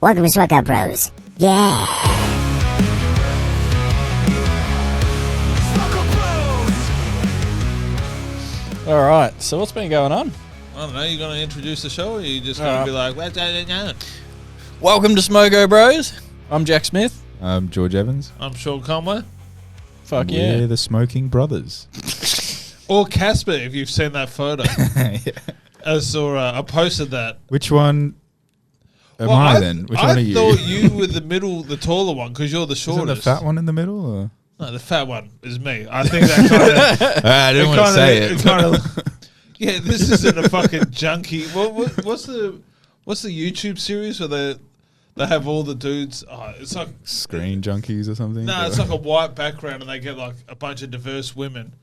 Welcome to SMOKO Bros. Yeah. All right, so what's been going on? I don't know, you going to introduce the show, or you just going to be like, Welcome to SMOKO Bros. I'm Jack Smith. I'm George Evans. I'm Sean Conway. Fuck yeah. We're the Smoking Brothers. Or Casper, if you've seen that photo. Yeah. I posted that. Which one am I then? Which one are you? I thought you were the middle, the taller one, because you're the shortest. Isn't the fat one in the middle? Or? No, the fat one is me. I think that kind of... I didn't want to say it. Yeah, this isn't a fucking junkie. What's the YouTube series where they have all the dudes? Oh, it's like Screen Junkies or something? No, it's like a white background and they get like a bunch of diverse women,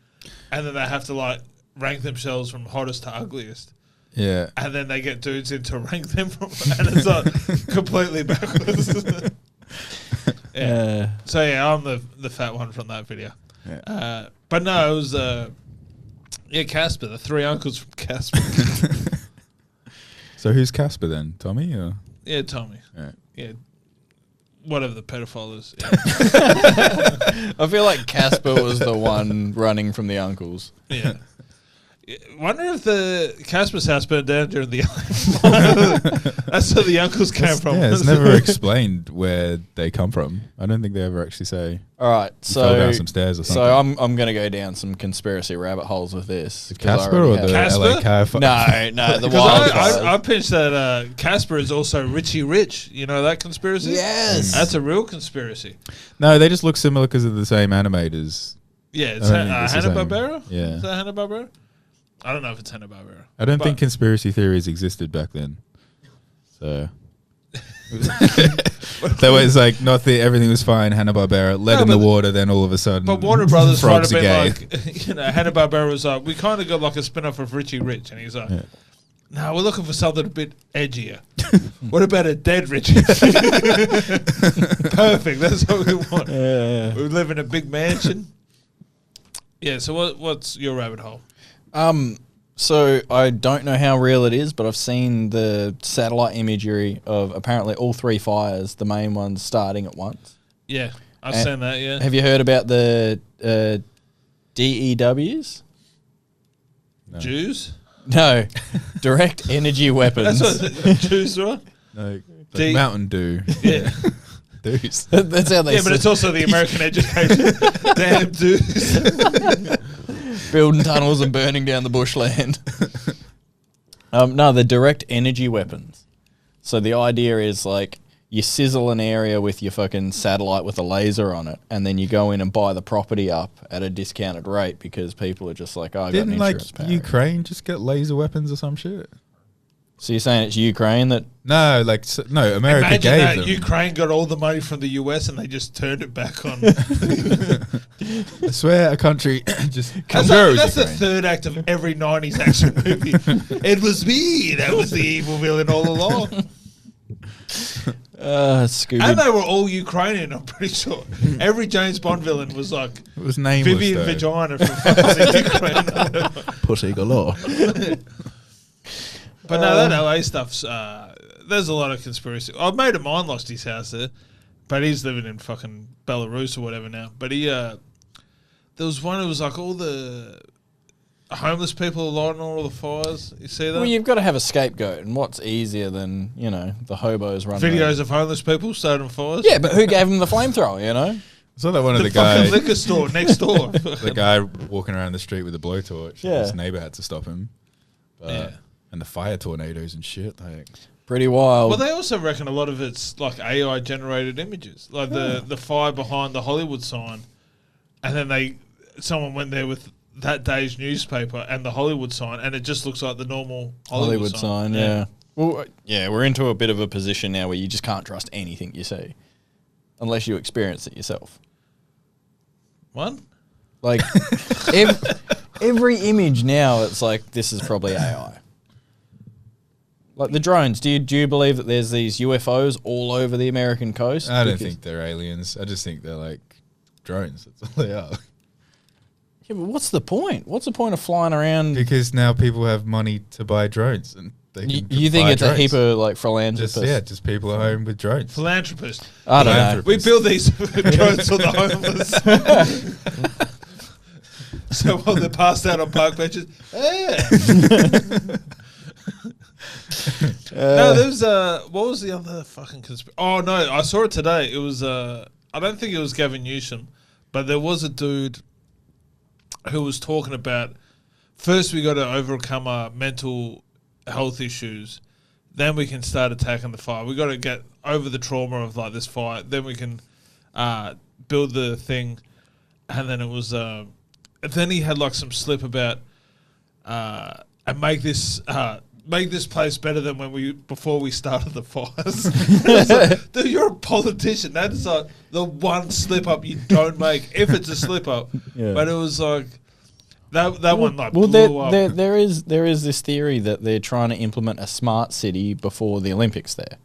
and then they have to like rank themselves from hottest to ugliest. Yeah. And then they get dudes in to rank them from, and it's like completely backwards. Yeah. So yeah, I'm the fat one from that video. Yeah. But no, it was Casper, the three uncles from Casper. So who's Casper then? Tommy? Or? Yeah, Tommy. Yeah. Whatever the pedophile is. Yeah. I feel like Casper was the one running from the uncles. Yeah. Wonder if the Casper's house burned down during the That's where the uncles came from. Yeah, it's never explained where they come from. I don't think they ever actually say. All right, Fell down some stairs or something. So I'm going to go down some conspiracy rabbit holes with this. Casper or the Casper? LA No, the wild I pinched that Casper is also Richie Rich. You know that conspiracy? Yes. That's a real conspiracy. No, they just look similar because of the same animators. Yeah, it's I don't think it's the same. Hanna-Barbera? Yeah. Is that Hanna-Barbera? I don't know if it's Hanna-Barbera. I don't think conspiracy theories existed back then. So that was like everything was fine. Hanna-Barbera lead in the water, then all of a sudden, but Warner Brothers might frogs have are been gay. like, Hanna-Barbera was like, we kind of got like a spin-off of Richie Rich, and he's like, no, we're looking for something a bit edgier. What about a dead Richie? Perfect. That's what we want. We live in a big mansion. Yeah. So what's your rabbit hole? So I don't know how real it is, but I've seen the satellite imagery of apparently all three fires, the main ones starting at once. Yeah, I've seen that, yeah. Have you heard about the DEWs? No. Jews? No, direct energy weapons. That's what Jews, right? No, like Mountain Dew. Yeah. Dews. That's how they Yeah, but it's also the American education. Damn dudes. building tunnels and burning down the bushland. No, they're direct energy weapons. So the idea is like you sizzle an area with your fucking satellite with a laser on it, and then you go in and buy the property up at a discounted rate because people are just like, oh, I got an Didn't insurance like power. Ukraine just get laser weapons or some shit? So you're saying it's Ukraine that... No, no, America Imagine gave that them. Ukraine got all the money from the US and they just turned it back on. I swear a country just That's controls the Ukraine. third act of every 90s action movie. It was me that was the evil villain all along. Scooby. And they were all Ukrainian, I'm pretty sure. Every James Bond villain was like It was nameless, Vivian though. Vagina from fucking Ukraine. Pussy galore. But no, that LA stuff's... there's a lot of conspiracy. I made a mine lost his house there, but he's living in fucking Belarus or whatever now. But he... there was one who was like all the homeless people lighting all the fires. You see that? Well, you've got to have a scapegoat, and what's easier than, the hobos running Videos around? of homeless people starting fires? Yeah, but who gave them the flamethrower, I saw that one of The the fucking guy, liquor store next door. the guy walking around the street with a blowtorch. Yeah. His neighbor had to stop him. Yeah. And the fire tornadoes and shit. Like, Pretty wild. Well, they also reckon a lot of it's like AI generated images, like the fire behind the Hollywood sign, and then someone went there with that day's newspaper and the Hollywood sign, and it just looks like the normal Hollywood sign. Yeah. Well, yeah, we're into a bit of a position now where you just can't trust anything you see, unless you experience it yourself. What? Like every image now, it's like this is probably AI. Like the drones, do you believe that there's these UFOs all over the American coast? I don't think they're aliens. I just think they're like drones. That's all they are. Yeah, but what's the point? What's the point of flying around? Because now people have money to buy drones and they You, can you think fly it's a drones. heap of like philanthropists? Just people at home with drones. Philanthropist. I don't know. We build these drones for the homeless. So while they're passed out on park benches, no, there was what was the other fucking conspiracy? Oh no, I saw it today. It was I don't think it was Gavin Newsom, but there was a dude who was talking about first we got to overcome our mental health issues, then we can start attacking the fire. We got to get over the trauma of like this fire, then we can build the thing, and then it was. Then he had like some slip about and make this place better than before we started the fires. Like, dude, you're a politician. That's like the one slip up you don't make if it's a slip up. Yeah. But it was like that one like Well, blew up. there is this theory that they're trying to implement a smart city before the Olympics there.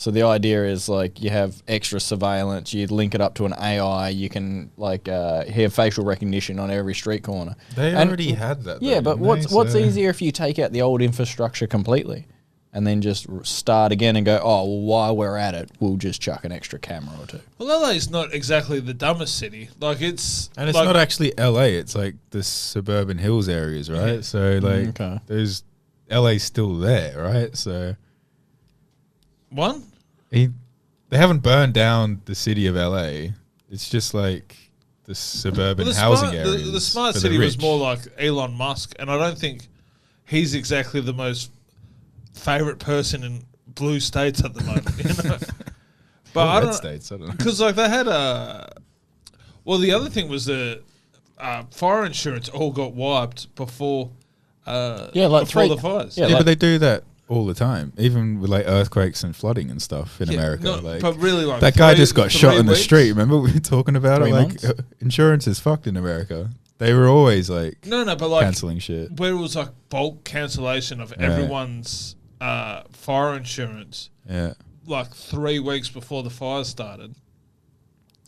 So the idea is like you have extra surveillance, you link it up to an AI, you can like have facial recognition on every street corner. They already had that. Yeah, though, but didn't what's they? So- easier if you take out the old infrastructure completely and then just start again and go, oh, well, while we're at it, we'll just chuck an extra camera or two. Well, LA's not exactly the dumbest city. Like it's And it's like, not actually LA. It's like the suburban hills areas, right? Yeah. So like, Okay. there's LA's still there, right? So one. they haven't burned down the city of LA. It's just like the suburban Well, housing areas. the smart for city was rich. more like Elon Musk, and I don't think he's exactly the most favorite person in blue states at the moment. You know? But Or I red don't states. I don't know. because like they had a. Well, the other thing was the fire insurance all got wiped before. Yeah, like before three- the fires. yeah, Yeah, like- but they do that all the time, even with like earthquakes and flooding and stuff in Yeah, America. no, like but really, like that guy three- just got shot 3 in the weeks? street. Remember we were talking about 3 it? Like months? insurance is fucked in America. They were always like No, but like canceling shit. where it was like bulk cancellation of Yeah. everyone's fire insurance, Yeah. like 3 weeks before the fire started.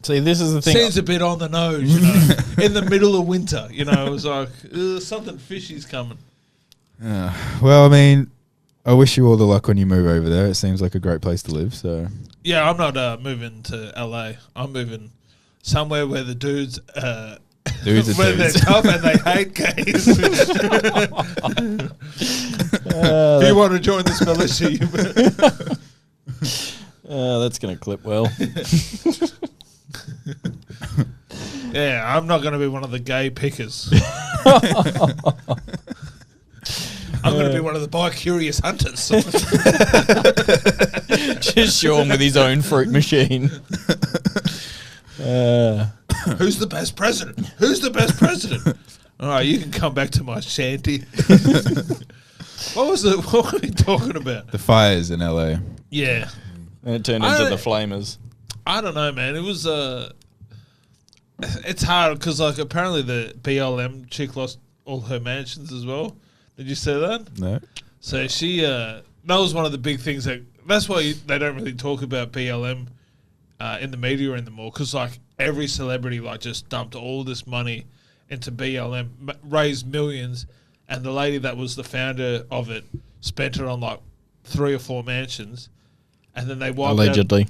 See, this is the thing. Seems a bit on the nose, you know. In the middle of winter, you know, it was like something fishy's coming. Well, I mean, I wish you all the luck when you move over there. It seems like a great place to live. So Yeah, I'm not moving to LA. I'm moving somewhere where the dudes, Dudes are where they're dudes. tough and they hate gays. If you want to join this militia, That's going to clip well. yeah, I'm not going to be one of the gay pickers. I'm going to be one of the bi-curious hunters. Just Sean with his own fruit machine. Who's the best president? Who's the best president? All right, you can come back to my shanty. What were we talking about? the fires in LA. Yeah. And it turned I into don't- the Flamers. I don't know, man. It was it's hard because like apparently the BLM chick lost all her mansions as well. Did you see that? No. So she that was one of the big things that's why they don't really talk about BLM in the media anymore because like every celebrity like just dumped all this money into BLM, raised millions, and the lady that was the founder of it spent it on like 3 or 4 mansions, and then they wiped out. Allegedly.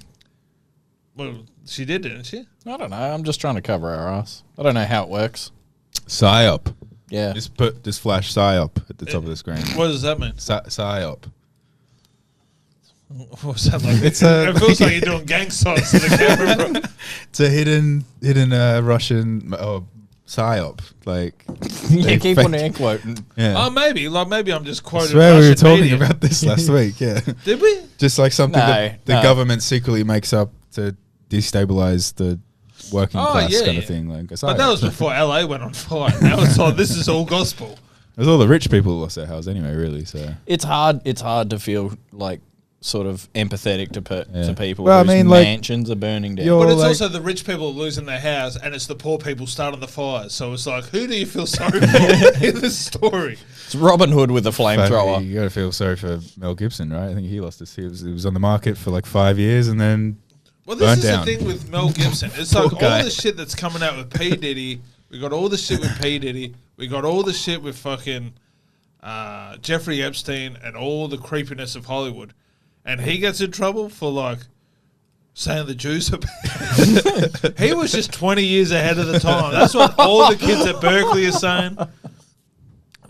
Well, she did, didn't she? I don't know. I'm just trying to cover our ass. I don't know how it works. PSYOP. Yeah. Just flash PSYOP at the top of the screen. What does that mean? PSYOP. What's that like? It's a- it feels like you're doing gang signs to the camera, bro. It's a hidden Russian PSYOP. Like Yeah, they keep fake- on air quoting. Yeah. Oh, maybe I'm just I quoting. swear we were Russian talking media. about this last week. Yeah. Did we? Just like something No, that the no. government secretly makes up to destabilize the working class kind of thing. Like, But that was before LA went on fire. Now it's like this is all gospel. It was all the rich people who lost their house anyway, really. So It's hard to feel like sort of empathetic to people Well, I whose mean, like, mansions are burning down. you're- But it's like- also the rich people losing their house, and it's the poor people starting the fires. So it's like, who do you feel sorry for in this story? It's Robin Hood with a flamethrower. you got to feel sorry for Mel Gibson, right? I think he lost his. He was on the market for like 5 years and then Well, this Burnt is down. the thing with Mel Gibson. It's Poor like guy. all the shit that's coming out with P Diddy. We got all the shit with P Diddy. We got all the shit with fucking Jeffrey Epstein and all the creepiness of Hollywood, and he gets in trouble for like saying the Jews are bad. He was just 20 years ahead of the time. That's what all the kids at Berkeley are saying.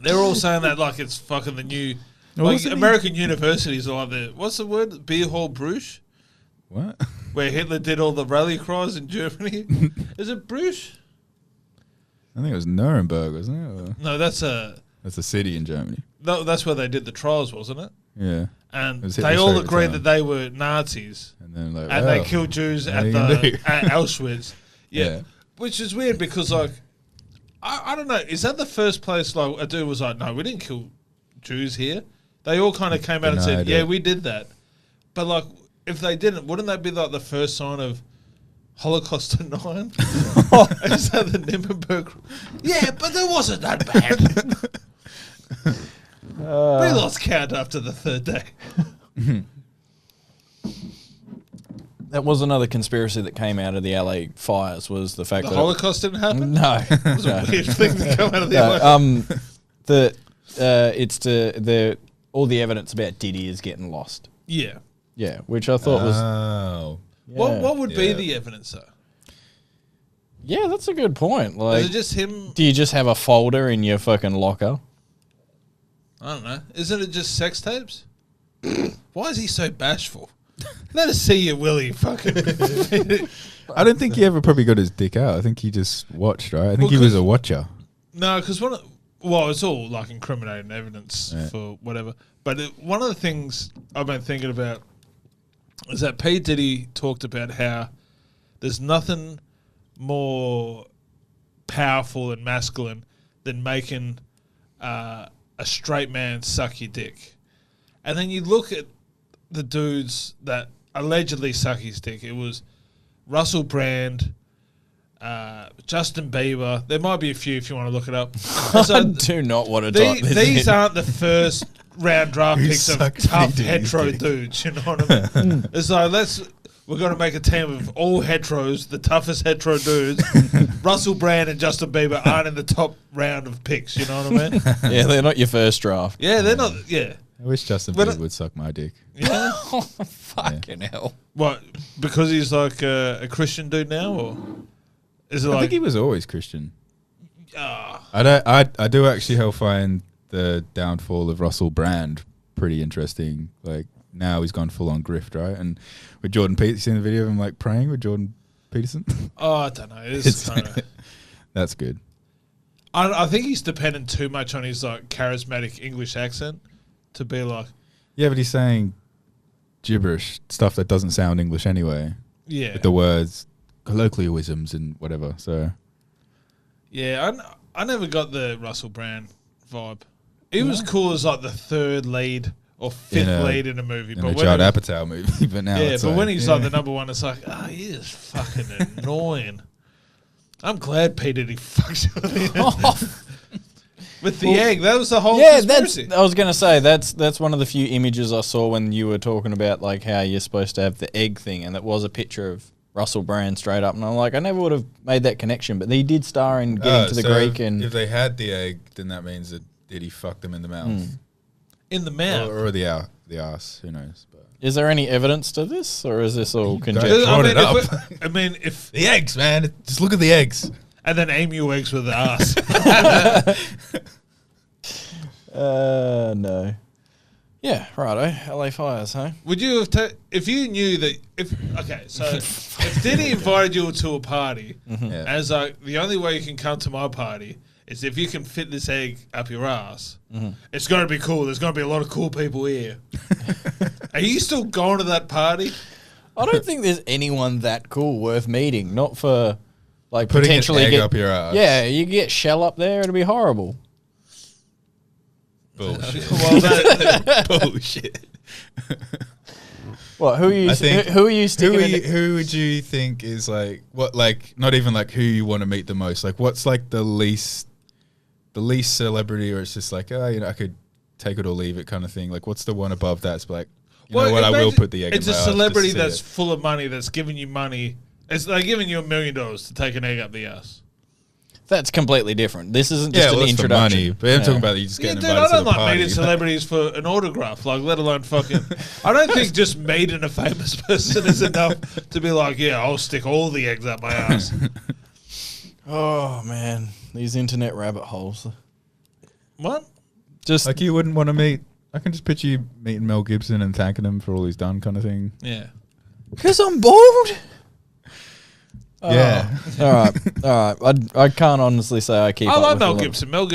They're all saying that like it's fucking the new, like American universities are like the, what's the word? Beer hall Bruges? What? Where Hitler did all the rally cries in Germany. Is it Bruges? I think it was Nuremberg, wasn't it? Or No, that's a city in Germany. no, that's where they did the trials, wasn't it? Yeah. And It was they Hitler's all favourite agreed town. that they were Nazis, And then like, and they killed Jews what at are you gonna do? at Auschwitz. Yeah. Yeah. Which is weird because like I don't know, is that the first place like a dude was like, no, we didn't kill Jews here? They all kind of came out and said, Denied yeah, it. we did that. But like, if they didn't, wouldn't that be like the first sign of Holocaust denial? Is that the Nuremberg? Yeah, but it wasn't that bad. We lost count after the third day. That was another conspiracy that came out of the LA fires, was the fact The that Holocaust didn't happen? no, It was a weird thing to come out of the no, it's the all the evidence about Diddy is getting lost. Yeah. Yeah, which I thought was Oh. What would be Yeah. the evidence though? yeah, that's a good point. Like, Is it just him? do you just have a folder in your fucking locker? I don't know. Isn't it just sex tapes? Why is he so bashful? Let us see you, Willie. Fucking. I don't think he ever probably got his dick out. I think he just watched, right? I think he was a watcher. No, because it's all like incriminating evidence for whatever. But one of the things I've been thinking about is that P Diddy talked about how there's nothing more powerful and masculine than making a straight man suck your dick. And then you look at the dudes that allegedly suck his dick. It was Russell Brand, Justin Bieber. There might be a few if you want to look it up. So I do not want to type this these in. aren't the first round draft Who picks of sucked tough P. Diddy's hetero dick? dudes. You know what I mean? It's like we're going to make a team of all heteros, the toughest hetero dudes. Russell Brand and Justin Bieber aren't in the top round of picks. You know what I mean? Yeah, they're not your first draft. Yeah, they're not. Yeah. I wish Justin But Bieber would suck my dick. Yeah. Fucking hell. What? Because he's like a Christian dude now, or is it I like? think he was always Christian. Ah. I do actually find the downfall of Russell Brand pretty interesting. Like now he's gone full on grift, right? And with Jordan Peterson, you seen the video of him like praying with Jordan Peterson? Oh, I don't know. It's kind of. That's good. I think he's dependent too much on his like charismatic English accent to be like. Yeah, but he's saying gibberish stuff that doesn't sound English anyway. Yeah. With the words, colloquialisms and whatever. So Yeah, I never got the Russell Brand vibe. He was cool as like the third lead or fifth lead in a movie. in But a when Judd it- Apatow movie, but now yeah, it's but like, when he's like the number one, it's like, he is fucking annoying. I'm glad P Diddy fucked with the egg. That was the whole Yeah, conspiracy. I was gonna say that's one of the few images I saw when you were talking about like how you're supposed to have the egg thing, and it was a picture of Russell Brand straight up, and I'm like, I never would have made that connection, but he did star in Getting to the so Greek, and if they had the egg, then that means that Diddy fucked them in the mouth. In the mouth. Or the ass, who knows. But is there any evidence to this, or is this all guys conjecture? brought it up. If the eggs, man. Just look at the eggs. and then aim your eggs with the ass. No. Yeah, righto. LA fires, huh? Would you have if you knew that if Diddy invited you to a party Yeah. as like the only way you can come to my party is if you can fit this egg up your ass. It's going to be cool. There's going to be a lot of cool people here. Are you still going to that party? I don't think there's anyone that cool worth meeting. Not for like Putting an potentially egg up your ass. Yeah, you get shell up there, it'll be horrible. Bullshit. Well, that, Bullshit. What? Who are you? I think- Who are you sticking? Who would you think is like what? Like not even like who you want to meet the most. Like what's like the least celebrity, or it's just like I could take it or leave it kind of thing. Like what's the one above that's like you know what? I will imagine put the egg. It's in a my ass just to celebrity see that's it. full of money that's giving you money. It's like giving you $1 million to take an egg up the ass. That's completely different. This isn't just Yeah, an well, it's for introduction. money. But I'm talking about you just Yeah, getting dude, invited I to don't the like party. meeting celebrities for an autograph, like let alone fucking. I don't think just meeting a famous person is enough to be like, yeah, I'll stick all the eggs up my ass. Oh man, these internet rabbit holes. What? Just Like you wouldn't want to meet. I can just picture you meeting Mel Gibson and thanking him for all he's done, kind of thing. Yeah. because I'm bored. Yeah. All right. I can't honestly say I keep. I up like with Mel a lot of- Gibson. Mel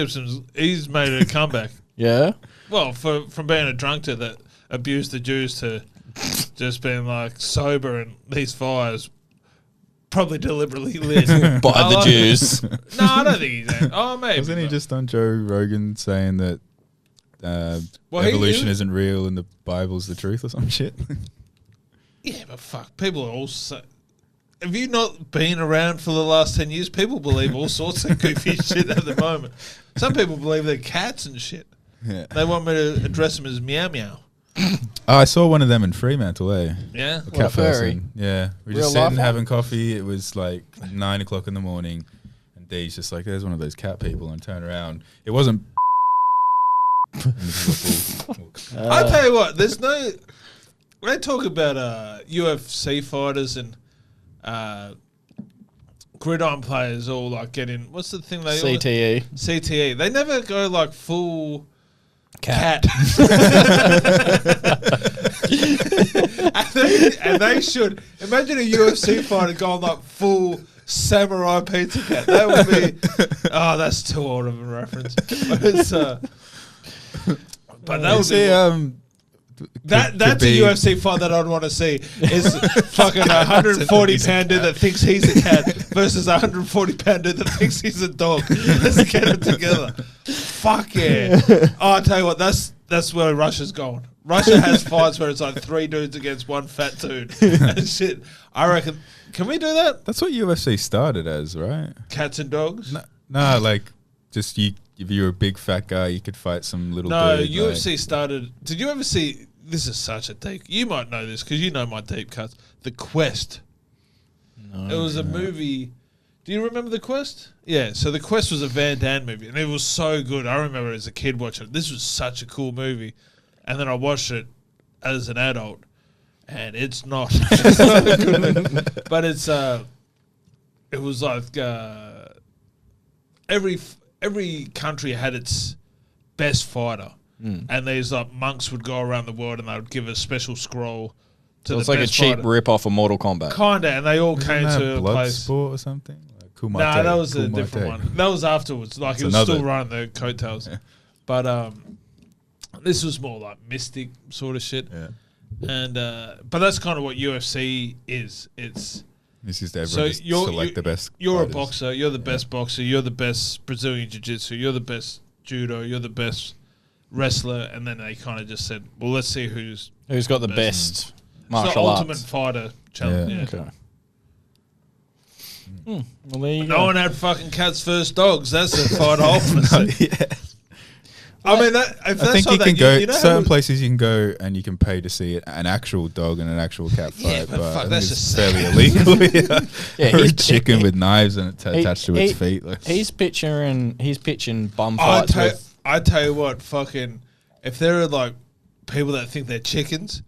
he's made a comeback. Yeah. Well, from being a drunkard that abused the Jews to just being like sober and these fires probably deliberately lit By I the like Jews. it. No, I don't think he's. Oh, maybe. Wasn't he but- just on Joe Rogan saying that Well, he- evolution he- isn't real and the Bible's the truth or some shit? Yeah, but fuck, people are all so. Have you not been around for the last 10 years? People believe all sorts of goofy shit at the moment. Some people believe they're cats and shit. Yeah. They want me to address them as meow meow. Oh, I saw one of them in Fremantle, eh? Yeah. A What, cat a furry? person. Yeah. We were Real just life sitting one? having coffee. It was like 9 o'clock in the morning. And Dee's just like, there's one of those cat people. And turn around. It wasn't. I tell you what, there's no. They talk about UFC fighters and gridiron players all like getting. What's the thing they always- CTE. CTE. They never go like full cat. and they should. Imagine a UFC fighter going like full samurai pizza cat. That would be. Oh, that's too old of a reference. But it's. But that would be. That's a UFC fight that I'd want to see. Is fucking 140-pound dude that thinks he's a cat versus 140-pound dude that thinks he's a dog. Let's get them together. Fuck yeah! Oh, I tell you what, that's where Russia's going. Russia has fights where it's like 3 dudes against 1 fat dude and shit. I reckon. Can we do that? That's what UFC started as, right? Cats and dogs. No, like just you. If you were a big fat guy, you could fight some little No, dude. UFC started. Did you ever see? This is such a deep. You might know this because you know my deep cuts. The Quest. No. It was a movie. Do you remember The Quest? Yeah. So The Quest was a Van Damme movie, and it was so good. I remember as a kid watching it. This was such a cool movie, and then I watched it as an adult, and it's not. It's not a good movie. But it's it was like every country had its best fighter. And these like monks would go around the world and they would give a special scroll to So the it's like a best cheap fighter. rip off of Mortal Kombat. Kinda, and they all came Isn't to that a place. Bloodsport or something? Like Kumite, Nah, that was a Kumite. different one. That was afterwards. Like That's it was another. still running the coattails. But this was more like mystic sort of shit. Yeah. And but that's kind of what UFC is. It's This is so everyone just select the best. You're fighters. a boxer. You're the best boxer. You're the best Brazilian jiu-jitsu. You're the best judo. You're the best wrestler. And then they kind of just said, "Well, let's see who's Who's got the Best. best it's the martial ultimate arts? fighter challenge." Yeah. Yeah. Okay. Well, there you No go. one had fucking cats first dogs. That's a fight I often see. Yeah. I mean, that, if I that's think not you that, can go you know how certain we- places. You can go and you can pay to see an actual dog and an actual cat fight. Yeah, but but fuck, I think that's it's just fairly illegal. Yeah, or a he's- chicken with knives and attached to its he- feet. Like. He's pitching bum fights with. I tell you what, fucking, if there are like people that think they're chickens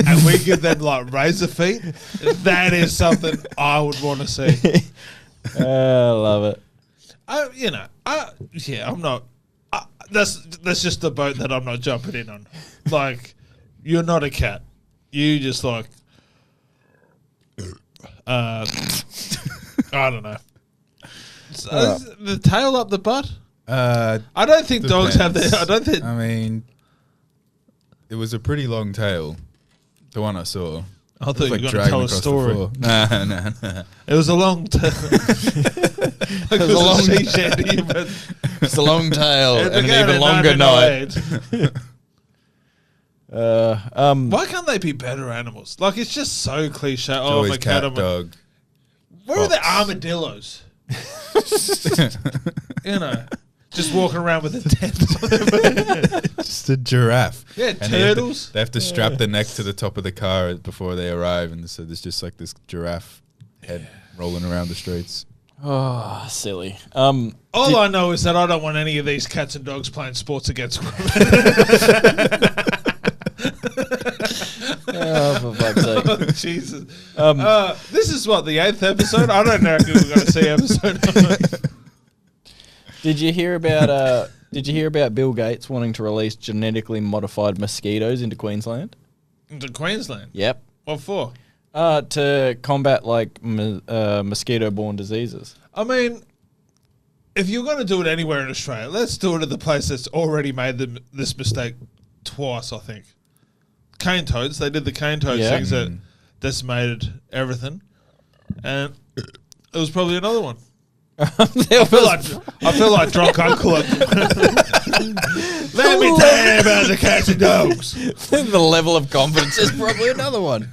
and we give them like razor feet, that is something I would want to see. I love it. I'm not. That's just the boat that I'm not jumping in on. Like, you're not a cat. You just like, I don't know. The tail up the butt. I don't think dogs have Depends. that. I don't think. I mean, it was a pretty long tail. The one I saw. I thought It was you were going to dragging tell a across the story. floor. Nah. It was a long tail. It was a long- sea shanty, but It's a long tail it and an began even in longer night. 1908. Why can't they be better animals? Like, it's just so cliche. Oh, I'm Always a cat. cat, I'm a... dog. Where are the fox. armadillos? You know, just walking around with a tent on their back. Just a giraffe. Yeah, And turtles. They have to strap the neck to the top of the car before they arrive, and so there's just like this giraffe head rolling around the streets. Oh, silly. All I know is that I don't want any of these cats and dogs playing sports against women. Oh, for fuck's sake. Oh, Jesus. This is what, the 8th episode? I don't know if we're going to see episode 9. Did you hear about Bill Gates wanting to release genetically modified mosquitoes into Queensland? Into Queensland? Yep. What for? To combat like mosquito-borne diseases. I mean, if you're going to do it anywhere in Australia, let's do it at the place that's already made this mistake twice, I think. Cane toads. They did the cane toad things that decimated everything. And it was probably another one. I feel like drunk uncle. Let me tell you about the cats and dogs. The level of confidence is probably another one.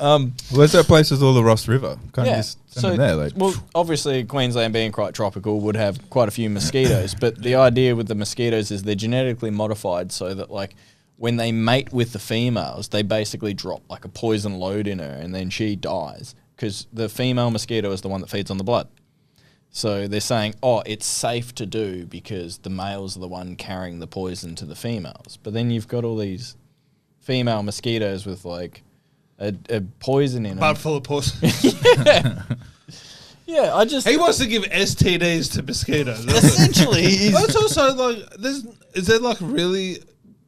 Where's that place with all the Ross River? Can't you just send them there? Like, well, obviously Queensland being quite tropical would have quite a few mosquitoes, but the idea with the mosquitoes is they're genetically modified so that like when they mate with the females, they basically drop like a poison load in her and then she dies because the female mosquito is the one that feeds on the blood. So they're saying, oh, it's safe to do because the males are the one carrying the poison to the females. But then you've got all these female mosquitoes with like a poison in them. Bud full of poison. Yeah, I just... He wants to give STDs to mosquitoes. Essentially. It's also like, is there like really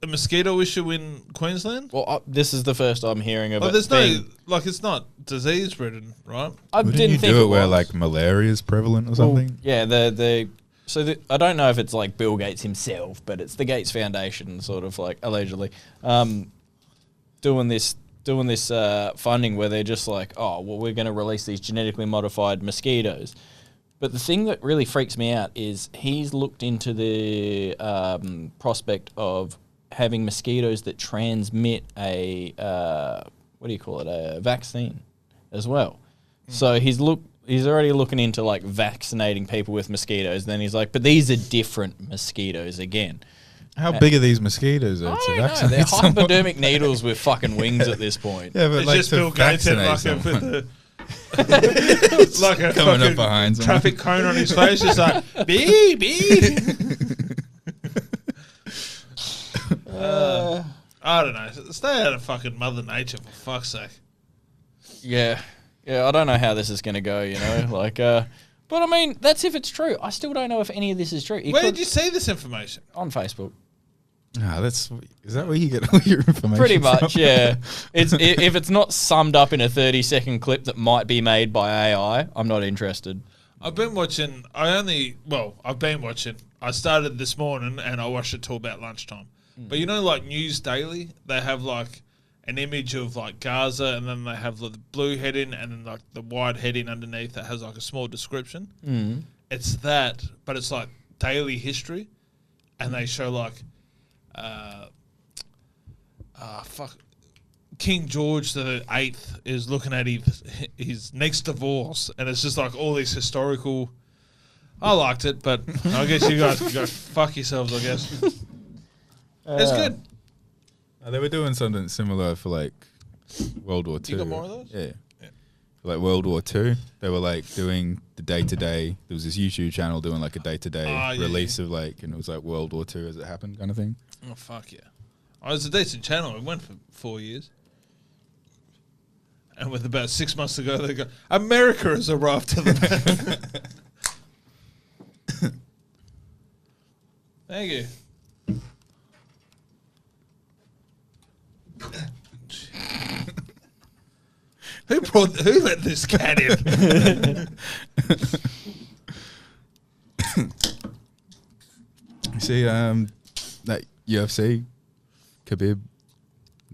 a mosquito issue in Queensland? Well, this is the first I'm hearing of Like, it. there's no, like, it's not disease ridden, right? I wouldn't didn't you think do it it where was. like malaria is prevalent or something? Yeah, I don't know if it's like Bill Gates himself, but it's the Gates Foundation, sort of like allegedly, doing this funding where they're just like, oh, well, we're going to release these genetically modified mosquitoes. But the thing that really freaks me out is he's looked into the prospect of having mosquitoes that transmit a a vaccine as well. So he's already looking into like vaccinating people with mosquitoes. Then he's like, but these are different mosquitoes again. How big are these mosquitoes? I To don't know. vaccinate They're someone? hypodermic needles with fucking wings at this point. Yeah, but It's like just to Bill Gates in vaccinate like someone. like a Coming up fucking behind someone. traffic cone on his face, just like, beep, beep. I don't know. Stay out of fucking Mother Nature, for fuck's sake. Yeah, I don't know how this is going to go, you know, like, but I mean, that's if it's true. I still don't know if any of this is true. Where did you see this information? On Facebook? Is that where you get all your information? Pretty from? much, yeah. If it's not summed up in a 30-second clip that might be made by AI, I'm not interested. I've been watching. I started this morning and I watched it till about lunchtime. But you know, like News Daily, they have like an image of like Gaza, and then they have the blue heading, and then like the white heading underneath that has like a small description. It's that, but it's like daily history, and they show like, King George the VIII is looking at his next divorce, and it's just like all these historical. I liked it, but I guess you guys can go fuck yourselves, I guess. It's good. They were doing something similar for like World War II. You got more of those? Yeah. For like World War II, they were like doing the day-to-day. There was this YouTube channel doing like a day-to-day release of like, and it was like World War II as it happened kind of thing. Oh, fuck yeah. Oh, it was a decent channel. It went for 4 years. And with about 6 months to go, they go, America has arrived to the Thank you. Who let this cat in? You see, that UFC, Khabib.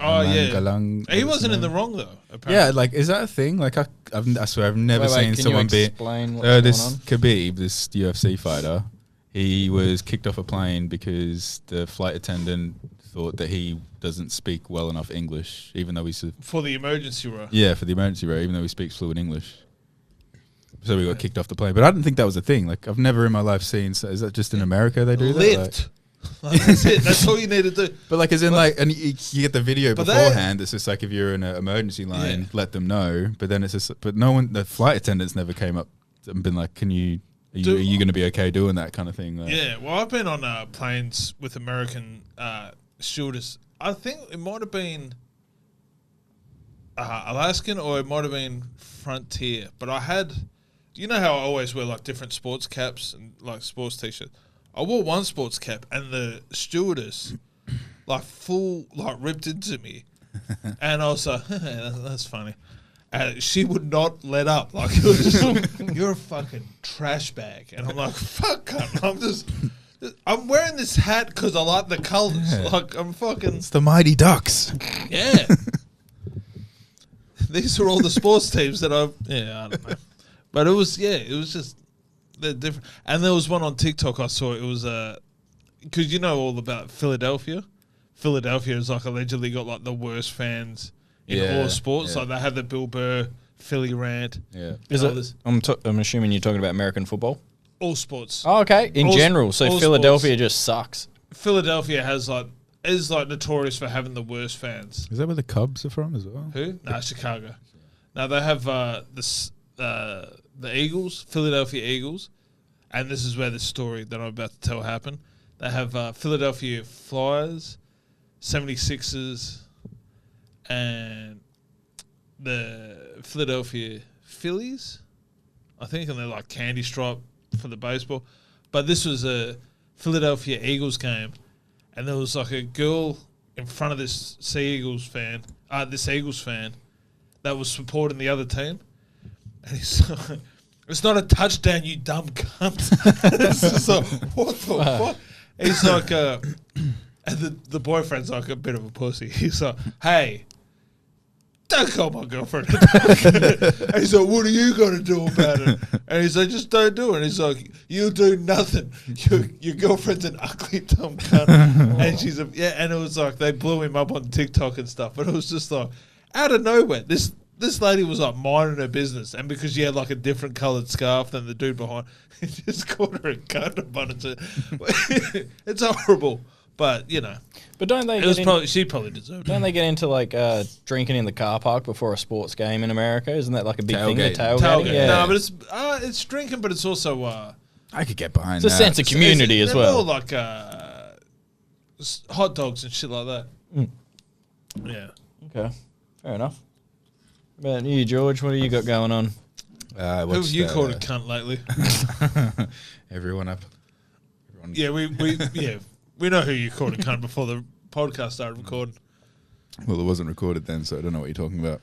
Oh, yeah. Galang, He wasn't in the wrong, though, apparently. Yeah, like, is that a thing? Like, I swear I've never seen someone be. Explain what's going This on? Khabib, this UFC fighter, he was kicked off a plane because the flight attendant thought that he doesn't speak well enough English, even though he's For the emergency row. yeah, for the emergency row, even though he speaks fluent English. So we got kicked off the plane. But I didn't think that was a thing. Like, I've never in my life seen. So is that just in America they do that? Lived. Like, that's it. That's all you need to do. Like, but as in, and you get the video But beforehand. It's just like if you're in an emergency line, let them know. But then it's just, but no one, the flight attendants never came up and been like, can you Are you going to be okay doing that kind of thing? Like? Yeah, well, I've been on planes with American stewardess. I think it might have been Alaskan or it might have been Frontier. But I had, you know how I always wear like different sports caps and like sports t-shirts. I wore one sports cap and the stewardess like full like ripped into me, and I was like, that's funny. And she would not let up. Like, it was just, you're a fucking trash bag. And I'm like, fuck, cunt. I'm wearing this hat because I like the colours. Yeah. Like, I'm fucking... It's the Mighty Ducks. Yeah. These are all the sports teams that I don't know. But it was just, they're different. And there was one on TikTok I saw. It was, because you know all about Philadelphia. Philadelphia is like allegedly got like the worst fans in all sports. Like they have the Bill Burr Philly rant. Yeah. Is it? I'm assuming you're talking about American football. All sports. Oh, okay. In general, so Philadelphia just sucks. Philadelphia is notorious for having the worst fans. Is that where the Cubs are from as well? Who? Nah, Chicago. Now they have the Eagles, Philadelphia Eagles, and this is where the story that I'm about to tell happened. They have Philadelphia Flyers, 76ers, and the Philadelphia Phillies, I think, and they're like candy stripe for the baseball. But this was a Philadelphia Eagles game, and there was like a girl in front of this Eagles fan that was supporting the other team, and he's like, "It's not a touchdown, you dumb cunt." It's just like, what the fuck? He's like, and the boyfriend's like a bit of a pussy. He's like, "Hey, don't call my girlfriend." And he's like, "What are you going to do about it?" And he's like, "Just don't do it." And he's like, "You'll do nothing. Your girlfriend's an ugly dumb cunt." And she's and it was like they blew him up on TikTok and stuff. But it was just like out of nowhere, this lady was like minding her business, and because she had like a different coloured scarf than the dude behind, he just called her a cunt a bunch of. It's horrible. But, you know. But don't they she probably deserved it. Don't they get into, like, drinking in the car park before a sports game in America? Isn't that, like, a big thing? The tailgating? Yeah. No, but it's drinking, but it's also... I could get behind that. It's a sense of community as well. More like hot dogs and shit like that. Mm. Yeah. Okay. Fair enough. What about you, George? What do you got going on? Who have you called a cunt lately? Everyone up. Yeah, we know who you called a cunt before the podcast started recording. Well, it wasn't recorded then, so I don't know what you're talking about.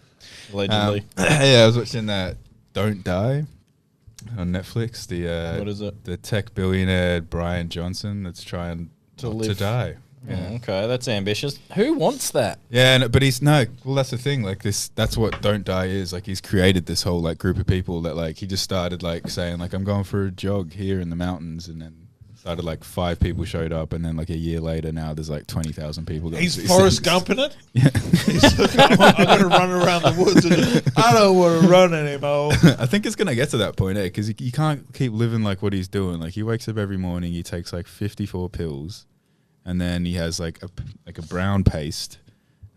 Allegedly. Yeah, I was watching that Don't Die on Netflix. What is it? The tech billionaire Brian Johnson that's trying to die. Yeah. Okay, that's ambitious. Who wants that? Yeah, but well, that's the thing. Like that's what Don't Die is. Like he's created this whole like group of people that like he just started like saying like I'm going for a jog here in the mountains, and then started like 5 people showed up, and then like a year later now there's like 20,000 people. He's Forrest Gumping it. Yeah, he's like, I'm going to run around the woods. And I don't want to run anymore. I think it's gonna get to that point, because you can't keep living like what he's doing. Like he wakes up every morning, he takes like 54 pills. And then he has like a brown paste,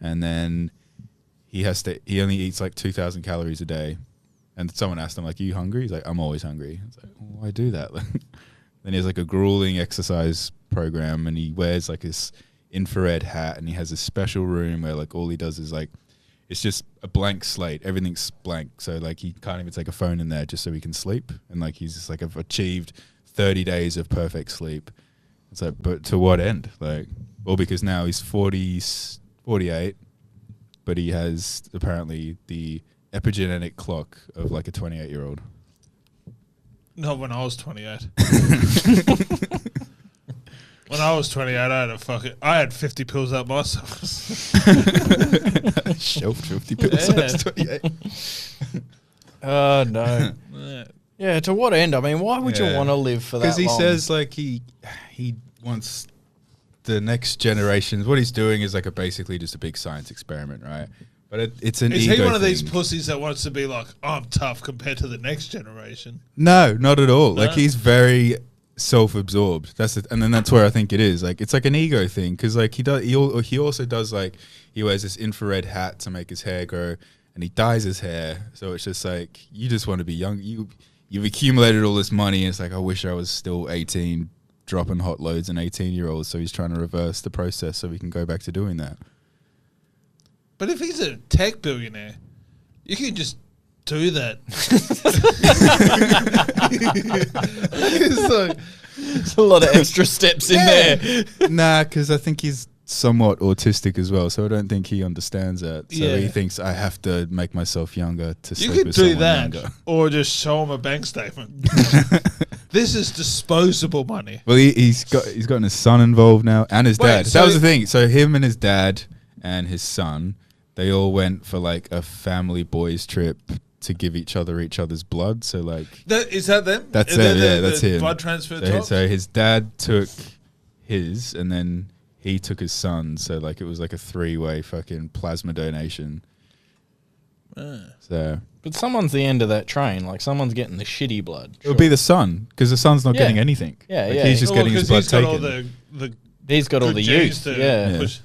and then he only eats like 2,000 calories a day. And someone asked him like, "Are you hungry?" He's like, "I'm always hungry." It's like, well, why do that? Then he has like a grueling exercise program, and he wears like this infrared hat, and he has a special room where like all he does is like, it's just a blank slate. Everything's blank. So like he can't even take a phone in there just so he can sleep. And like he's just like achieved 30 days of perfect sleep. It's like, but to what end? Like, well, because now he's 48, but he has apparently the epigenetic clock of like a 28-year-old. Not when I was 28. When I was 28, I had 50 pills up myself. Shelved 50 pills. Yeah. That's 28. Oh no. Yeah, to what end? I mean, why would you want to live for that long? Because he says, like, he wants the next generations. What he's doing is, like, basically just a big science experiment, right? But it's an ego Is he one of thing. these pussies that wants to be like, I'm tough compared to the next generation? No, not at all. No? Like, he's very self-absorbed. And then that's where I think it is. Like, it's like an ego thing. Because, like, he also does, like, he wears this infrared hat to make his hair grow, and he dyes his hair. So it's just like, you just want to be young. you've accumulated all this money. And it's like, I wish I was still 18, dropping hot loads and 18-year-olds. So he's trying to reverse the process so we can go back to doing that. But if he's a tech billionaire, you can just do that. It's like, There's a lot of extra steps in there. Nah, because I think he's somewhat autistic as well, so I don't think he understands that. So he thinks I have to make myself younger to you sleep could with do someone that, younger. or just show him a bank statement. This is disposable money. Well, he's gotten his son involved now and his dad. so That was the thing. So him and his dad and his son, they all went for like a family boys trip to give each other's blood. So like, Is that them? that's Is it. that Yeah, that's the him. Blood transfer. So, Talks? so his dad took his, and then he took his son. So like, it was like a 3-way fucking plasma donation. So But someone's the end of that train. Like, someone's getting the shitty blood. it would be the son, because the son's not getting anything. Yeah, Like, yeah. he's just Well, getting his 'cause blood he's got taken. all the He's got all good the genes youth. to Yeah. push.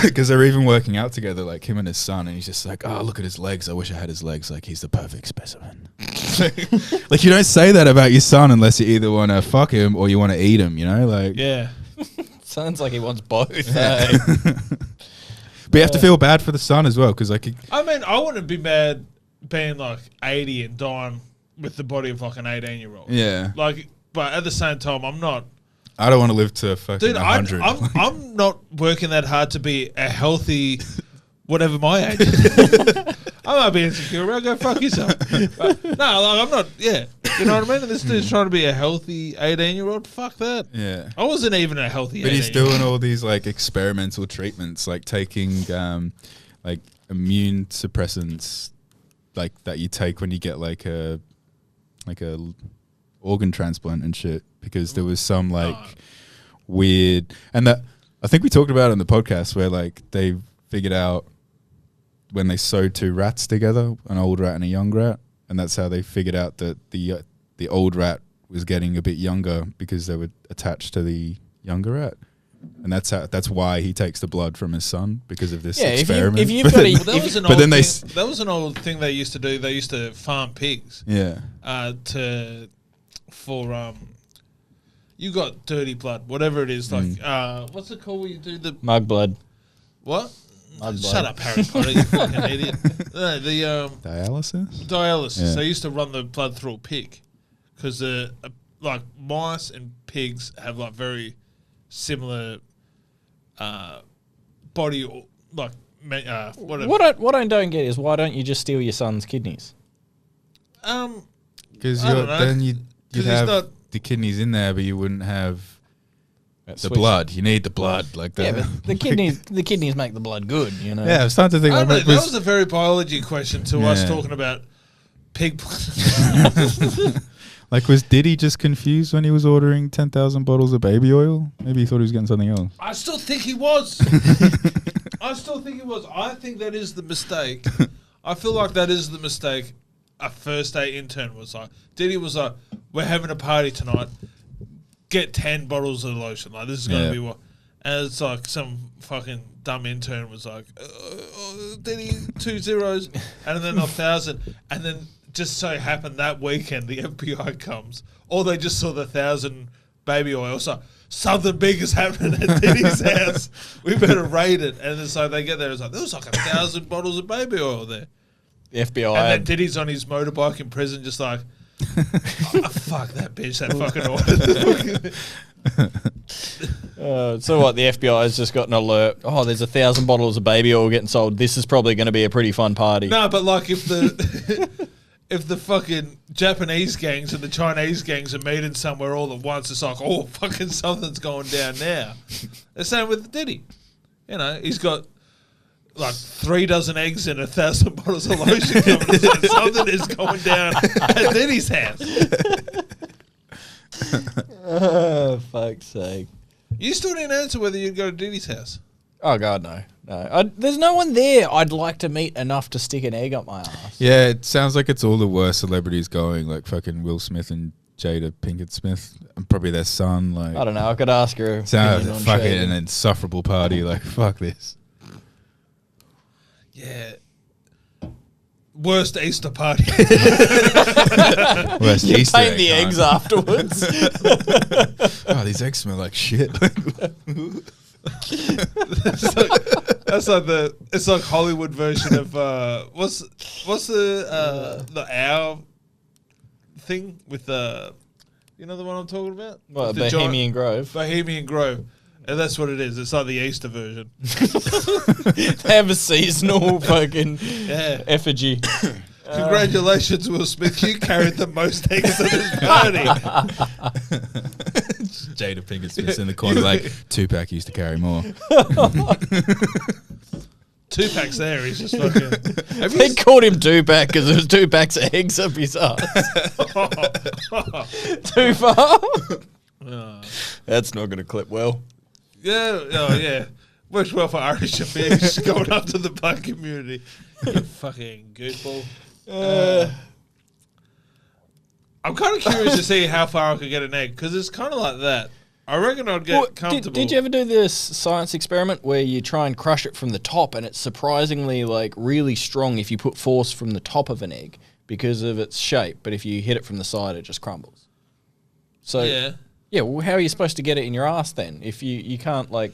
Because they're even working out together, like him and his son, and he's just like, oh, look at his legs. I wish I had his legs. Like, he's the perfect specimen. Like, you don't say that about your son unless you either want to fuck him or you want to eat him, you know? Like, Yeah. Sounds like he wants both. Yeah. eh? But you have to feel bad for the son as well, because like, I mean, I wouldn't be mad being like 80 and dying with the body of like an 18-year-old. yeah, Like, but at the same time, I'm not. I don't want to live to fucking Dude, 100. I'm not working that hard to be a healthy, whatever my age is. I might be insecure, bro. Go fuck yourself. But, no, like, I'm not. Yeah, you know what I mean. And this dude's trying to be a healthy 18-year-old. Fuck that. Yeah. I wasn't even a healthy. But he's 18-year-old. doing all these like experimental treatments, like taking like immune suppressants, like that you take when you get like a organ transplant and shit, because there was some like weird, and that I think we talked about it in the podcast where like they figured out when they sewed 2 rats together, an old rat and a young rat, and that's how they figured out that the old rat was getting a bit younger because they were attached to the younger rat. And that's why he takes the blood from his son, because of this experiment. if you've But got then- a- Well, that was an but old then they thing, that was an old thing they used to do. They used to farm pigs. yeah. You got dirty blood, whatever it is. Like, what's it called? Where you do the Mug blood. what? Mud blood. Shut up, Harry Potter, you fucking idiot. No, the Dialysis? dialysis. Yeah. They used to run the blood through a pig because like mice and pigs have like very similar body, like whatever. What I don't get is, why don't you just steal your son's kidneys? Because I don't know. then you'd 'Cause he's have not- the kidneys in there, but you wouldn't have the sweet- blood. You need the blood, like that. Yeah, but the kidneys make the blood good, you know. Yeah, I was starting to think I like, don't know, that was a very biology question to us Yeah. talking about pig blood. like, was Diddy just confused when he was ordering 10,000 bottles of baby oil? Maybe he thought he was getting something else. I still think he was. I still think he was. I think that is the mistake. I feel like that is the mistake a first day intern was like. Diddy was like, we're having a party tonight. Get 10 bottles of lotion. Like, this is going to Yeah. be what. And it's like some fucking dumb intern was like, Diddy, 2 zeros, and then 1,000. And then just so happened that weekend the FBI comes, or they just saw the 1,000 baby oil. So something big is happening at Diddy's house. We better raid it. And then so they get there. It's like, there was like 1,000 bottles of baby oil there. The FBI. And then Diddy's on his motorbike in prison, just like, oh, fuck that bitch, that fucking order. So what? The FBI has just got an alert. Oh, there's 1,000 bottles of baby oil getting sold. This is probably going to be a pretty fun party. No, but like if the if the fucking Japanese gangs and the Chinese gangs are meeting somewhere all at once, it's like, oh, fucking something's going down now. The same with Diddy. You know, he's got like 3 dozen eggs and 1,000 bottles of lotion coming. It's like something is going down at Diddy's house. Oh, fuck's sake. You still didn't answer whether you'd go to Diddy's house. Oh, God, no. There's no one there I'd like to meet enough to stick an egg up my ass. Yeah, it sounds like it's all the worst celebrities going, like fucking Will Smith and Jada Pinkett Smith, and probably their son. Like, I don't know. I could ask her. sounds opinion on fucking Shane. an insufferable party. Like, fuck this. Yeah. Worst Easter party. Worst You Easter paint egg the hunt. eggs afterwards. Oh, these eggs smell like shit. That's like it's like Hollywood version of what's the owl thing with the you know the one I'm talking about? What, With the giant- Bohemian Grove? Bohemian Grove. And that's what it is. It's like the Easter version. They have a seasonal fucking Yeah. effigy. Congratulations, Will Smith. You carried the most eggs at this party. Jada Pinkett Smith's in the corner like, Tupac used to carry more. Tupac's there. He's just fucking. Have you They called him Tupac because it was Tupac's eggs up his ass. Too far? That's not going to clip well. Yeah, oh yeah. Works well for Irish affairs going up to the black community. You fucking goofball. I'm kind of curious to see how far I could get an egg because it's kind of like that. I reckon I'd get comfortable. Did you ever do this science experiment where you try and crush it from the top and it's surprisingly like really strong if you put force from the top of an egg because of its shape, but if you hit it from the side, it just crumbles. So yeah, well, how are you supposed to get it in your ass then if you can't like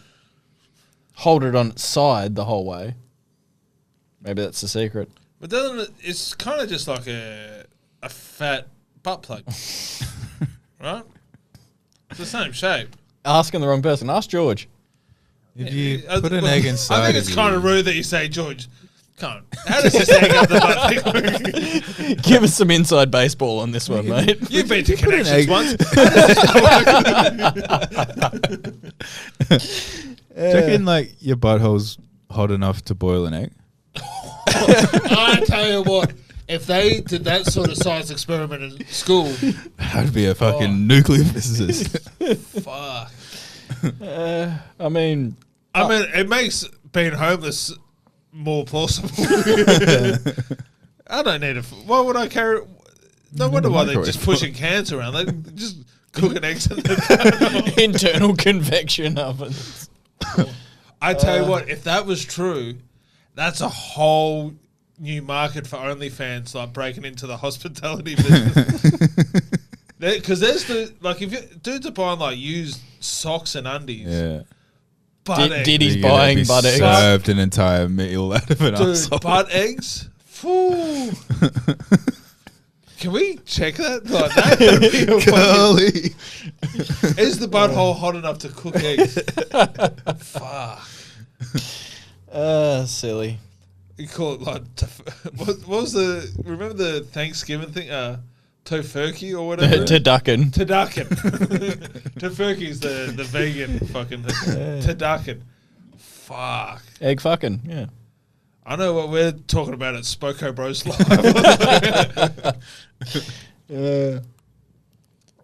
hold it on its side the whole way? Maybe that's the secret. But doesn't it, it's kind of just like a fat butt plug, right? It's the same shape. Asking the wrong person. Ask George. If you put an egg inside I think it's kind of rude that you say, George, come on, how does this egg up the butt thing? Give us some inside baseball on this one, mate. You've been to Connections egg- once. Do you reckon like your butthole's hot enough to boil an egg? I tell you what, if they did that sort of science experiment in school, I'd be a fucking nuclear physicist. fuck. I mean, it makes being homeless more plausible. I don't need why would I carry? No wonder why they're just pushing cans around. They just cooking eggs in the internal convection ovens. I tell you what, if that was true, that's a whole new market for OnlyFans, like breaking into the hospitality business. Because there's if dudes are buying like used socks and undies, Yeah. butt eggs. Diddy's You're gonna buying be butt eggs. served an entire meal out of an Dude, asshole. butt eggs. Phew. Can we check that? Like, that would be a Golly. Is the butthole hot enough to cook eggs? Fuck. Silly. You call it like what was remember the Thanksgiving thing? Tofurkey or whatever. Turducken. Turducken. Tofurkey's the vegan fucking thing. Turducken. Fuck. Egg fucking, yeah. I know what we're talking about at SMOKO Bros Live.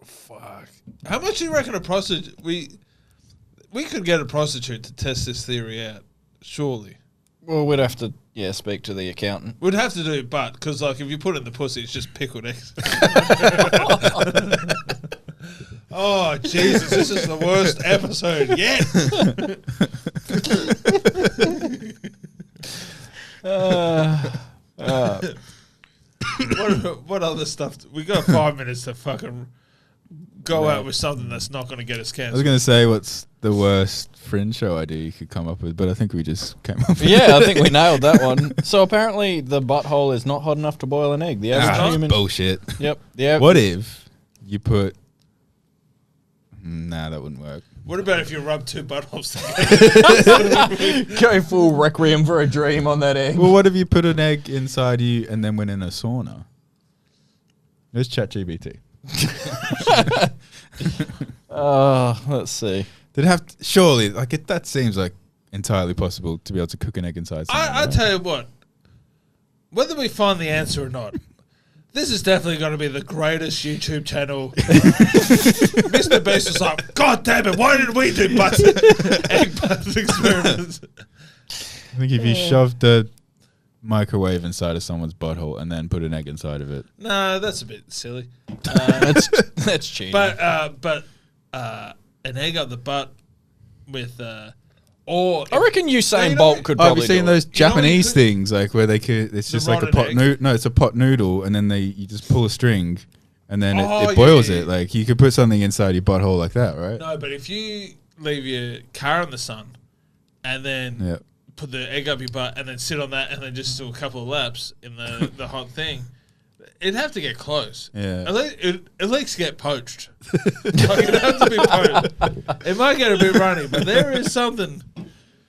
Fuck. How much do you reckon a prostitute we could get a prostitute to test this theory out? Surely. Well, we'd have to, speak to the accountant. We'd have to do but because like if you put it in the pussy, it's just pickled eggs. Oh Jesus! This is the worst episode yet. What other stuff? We got 5 minutes to fucking go out with something that's not going to get us I was cancelled. going to say, what's the worst fringe show idea you could come up with, but I think we just came up with Yeah, I think we nailed that one. So apparently the butthole is not hot enough to boil an egg. The average human... bullshit. Yep. Yeah. What if you put... Nah, that wouldn't work. What about if you rub two buttholes together? Go full Requiem for a Dream on that egg. Well, what if you put an egg inside you and then went in a sauna? There's ChatGPT. Let's see. Did it have surely that seems like entirely possible to be able to cook an egg inside someone, I right? tell you what, whether we find the answer or not, this is definitely going to be the greatest YouTube channel. Mr. Beast was like, God damn it, why did we do egg butt experiments? I think if you shoved the microwave inside of someone's butthole and then put an egg inside of it. No, that's a bit silly. That's cheating. But an egg up the butt with Or I reckon Usain you know- Bolt could Oh, have probably you seen do it. those You know what you Japanese could- things like where they could? It's just like a rotten pot egg? noodle. No, it's a pot noodle, and then you just pull a string, and then Oh, it yeah, boils yeah, it. yeah. Like you could put something inside your butthole like that, right? No, but if you leave your car in the sun and then Yeah. put the egg up your butt and then sit on that and then just do a couple of laps in the hot thing, it'd have to get close. Yeah. At least get poached. Like, it'd have to be poached. It might get a bit runny, but there is something.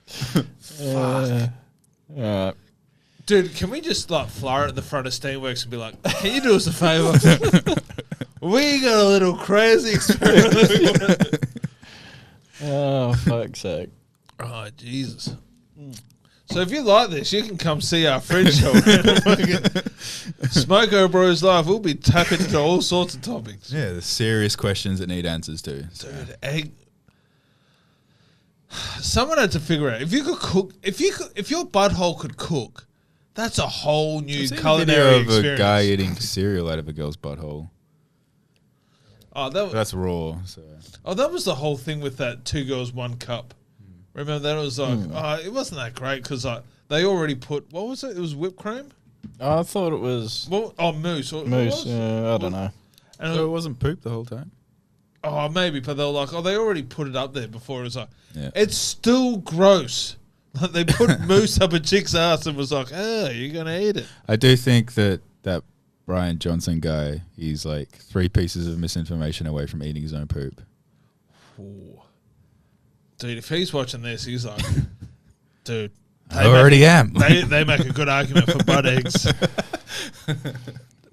Fuck. All right. Dude, can we just like fly it at the front of Steamworks and be like, can you do us a favour? We got a little crazy experiment. Oh, fuck's sake. Oh, Jesus. So if you like this, you can come see our fringe show. SMOKO Bros Live. We'll be tapping into all sorts of topics. Yeah, the serious questions that need answers to. So. Dude, egg. Someone had to figure out if you could cook. If your butthole could cook, that's a whole new I've seen a culinary video of experience. a guy eating cereal out of a girl's butthole. Oh, That's raw. So. that was the whole thing with that 2 girls 1 cup. Remember that? It was like, it wasn't that great because they already put, what was it? It was whipped cream? I thought it was Mousse. What mousse. was? I don't know. And So it wasn't poop the whole time. oh, maybe, but they were like, they already put it up there before. It was like, Yeah. it's still gross. Like they put mousse up a chick's ass and was like, you're going to eat it. I do think that Brian Johnson guy, he's like 3 pieces of misinformation away from eating his own poop. Ooh. Dude, if he's watching this, he's like, dude. I already am. They make a good argument for butt eggs.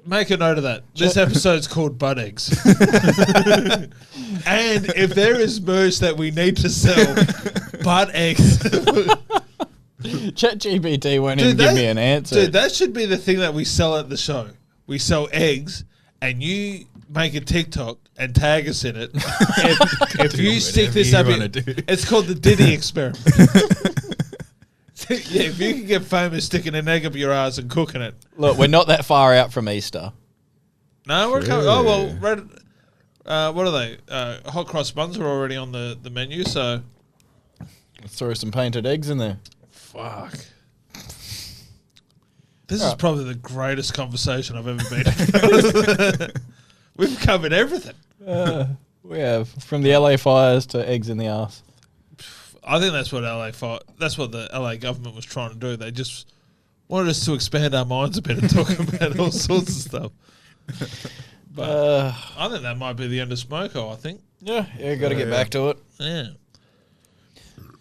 Make a note of that. This episode's called Butt Eggs. And if there is merch that we need to sell, butt eggs. ChatGPT won't even give me an answer. Dude, that should be the thing that we sell at the show. We sell eggs, and you make a TikTok and tag us in it. If you stick this up, it's called the Diddy experiment. Yeah, if you can get famous sticking an egg up your ass and cooking it. Look, we're not that far out from Easter. No, we're coming. Oh, well, what are they? Hot cross buns are already on the menu, so. Let's throw some painted eggs in there. Fuck. This is probably the greatest conversation I've ever been in. We've covered everything. We have from the LA fires to eggs in the ass. I think that's what that's what the LA government was trying to do. They just wanted us to expand our minds a bit and talk about all sorts of stuff. But I think that might be the end of SMOKO, I think. Yeah, got to get back to it. Yeah.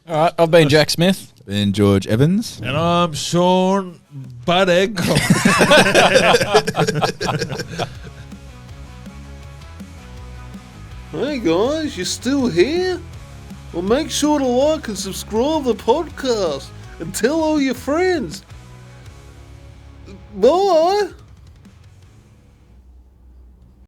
All right, I've been Jack Smith. Been George Evans. And I'm Sean Butt Egg. Hey guys, you still here? Well, make sure to like and subscribe the podcast and tell all your friends. Bye!